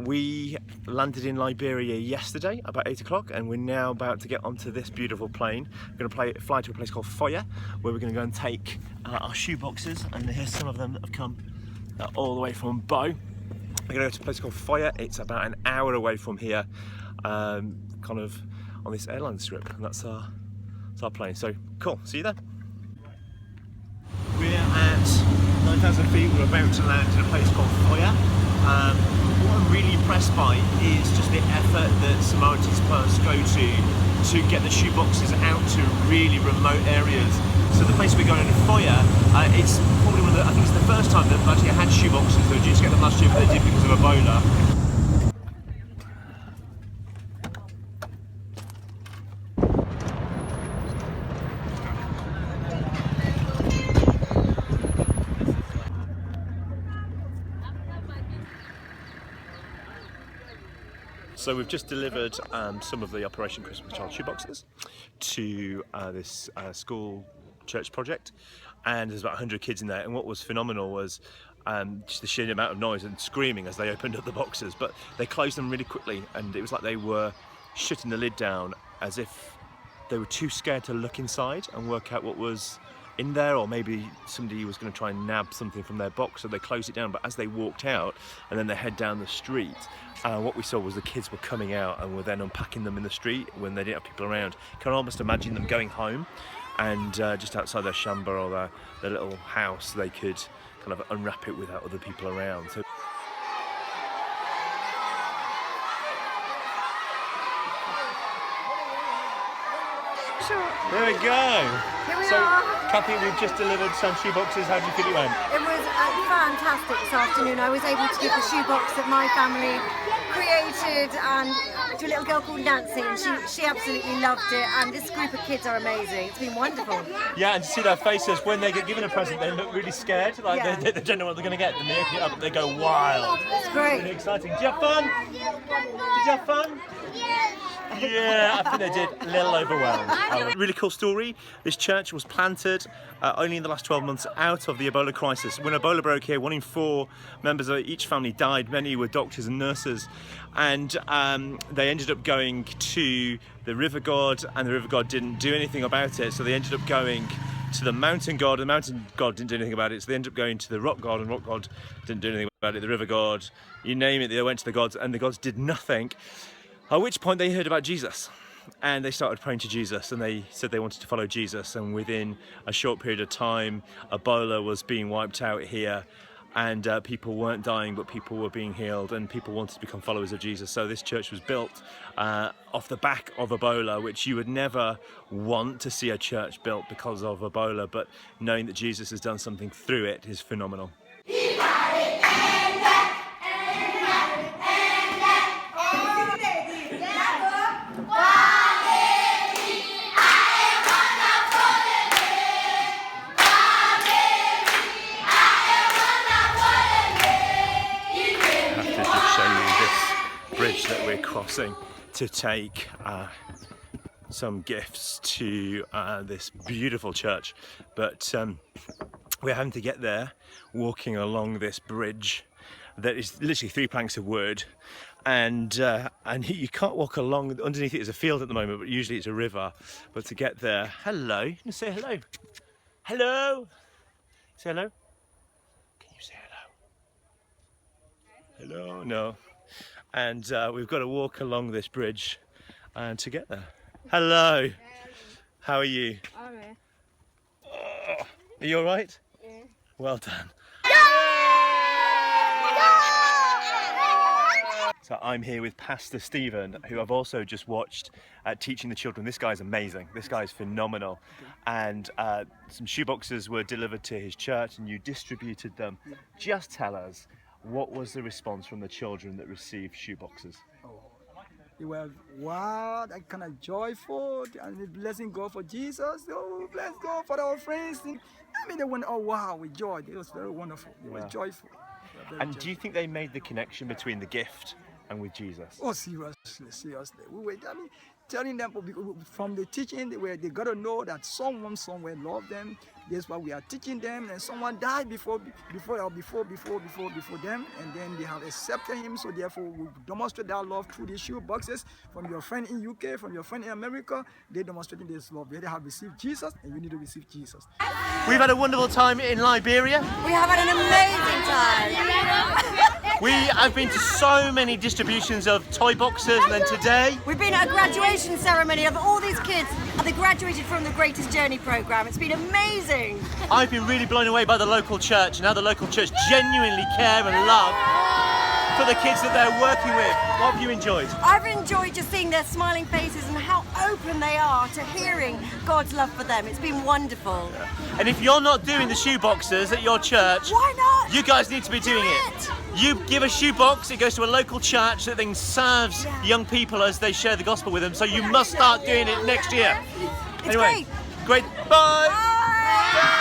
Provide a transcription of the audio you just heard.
We landed in Liberia yesterday about 8 o'clock, and we're now about to get onto this beautiful plane. We're going to fly to a place called Foya, where we're going to go and take our shoe boxes, and here's some of them that have come all the way from Bo. We're going to go to a place called Foya. It's about an hour away from here, kind of on this airline strip, and that's our plane. So cool, see you there. We're at 9,000 feet. We're about to land in a place called Foya. What I'm really impressed by is just the effort that Samaritan's Purse go to get the shoe boxes out to really remote areas. So the place we're going in Foya, it's probably I think it's the first time that actually had shoe boxes. They were due to get them last year, but they did because of Ebola. So we've just delivered some of the Operation Christmas Child shoeboxes to this school church project, and there's about 100 kids in there, and what was phenomenal was just the sheer amount of noise and screaming as they opened up the boxes, but they closed them really quickly, and it was like they were shutting the lid down as if they were too scared to look inside and work out what was in there, or maybe somebody was going to try and nab something from their box, so they closed it down. But as they walked out and then they head down the street, what we saw was the kids were coming out and were then unpacking them in the street when they didn't have people around. You can almost imagine them going home, and just outside their shamba or their little house, they could kind of unwrap it without other people around. So there we go. Here we are. Kathy, we've just delivered some shoe boxes. How do you think it went? It was fantastic this afternoon. I was able to give the shoe box that my family created and to a little girl called Nancy, and she absolutely loved it. And this group of kids are amazing. It's been wonderful. Yeah, and to see their faces when they get given a present, they look really scared. Like Yeah. they don't know what they're going to get. Then they open it up and they go wild. It's great. Really exciting. Did you have fun? Did you have fun? Yeah, I think they did. A little overwhelmed. Really cool story. This church was planted only in the last 12 months out of the Ebola crisis. When Ebola broke here, 1 in 4 members of each family died. Many were doctors and nurses. And they ended up going to the river god, and the river god didn't do anything about it. So they ended up going to the mountain god. The mountain god didn't do anything about it. So they ended up going to the rock god, and rock god didn't do anything about it. The river god, you name it, they went to the gods, and the gods did nothing. At which point they heard about Jesus, and they started praying to Jesus, and they said they wanted to follow Jesus, and within a short period of time Ebola was being wiped out here, and people weren't dying but people were being healed, and people wanted to become followers of Jesus. So this church was built off the back of Ebola, which you would never want to see a church built because of Ebola, but knowing that Jesus has done something through it is phenomenal. That we're crossing to take some gifts to this beautiful church, but we're having to get there walking along this bridge that is literally 3 planks of wood, and you can't walk along. Underneath it is a field at the moment, but usually it's a river. But to get there, hello, you can say hello. Hello, say hello. Can you say hello? Hello, no. And we've got to walk along this bridge to get there. Hello. How are you? Alright. Oh, are you all right? Yeah. Well done. So I'm here with Pastor Stephen, who I've also just watched teaching the children. This guy's amazing. This guy's phenomenal. And some shoeboxes were delivered to his church, and you distributed them. Just tell us, what was the response from the children that received shoeboxes? They were wild and kind of joyful, and blessing God for Jesus. Oh, bless God for our friends. I mean, they went, oh wow, with joy. It was very wonderful. It was joyful. And do you think they made the connection between the gift and with Jesus? Oh, seriously. We were, I mean, telling them from the teaching where they got to know that someone somewhere loved them. That's why we are teaching them, and someone died before them, and then they have accepted him. So therefore, we demonstrate that love through these shoe boxes. From your friend in UK, from your friend in America, they demonstrating this love. They have received Jesus, and you need to receive Jesus. We've had a wonderful time in Liberia. We have had an amazing time. We have been to so many distributions of toy boxes, and then today We've been at a graduation ceremony of all these kids, and they graduated from the Greatest Journey programme. It's been amazing. I've been really blown away by the local church and how the local church genuinely care and love for the kids that they're working with. What have you enjoyed? I've enjoyed just seeing their smiling faces and how open they are to hearing God's love for them. It's been wonderful. And if you're not doing the shoe boxes at your church, Why not? you guys need to be doing it. You give a shoe box, it goes to a local church that then serves young people as they share the gospel with them. So you must start doing it next year. It's Anyway, great. great. Bye. Bye.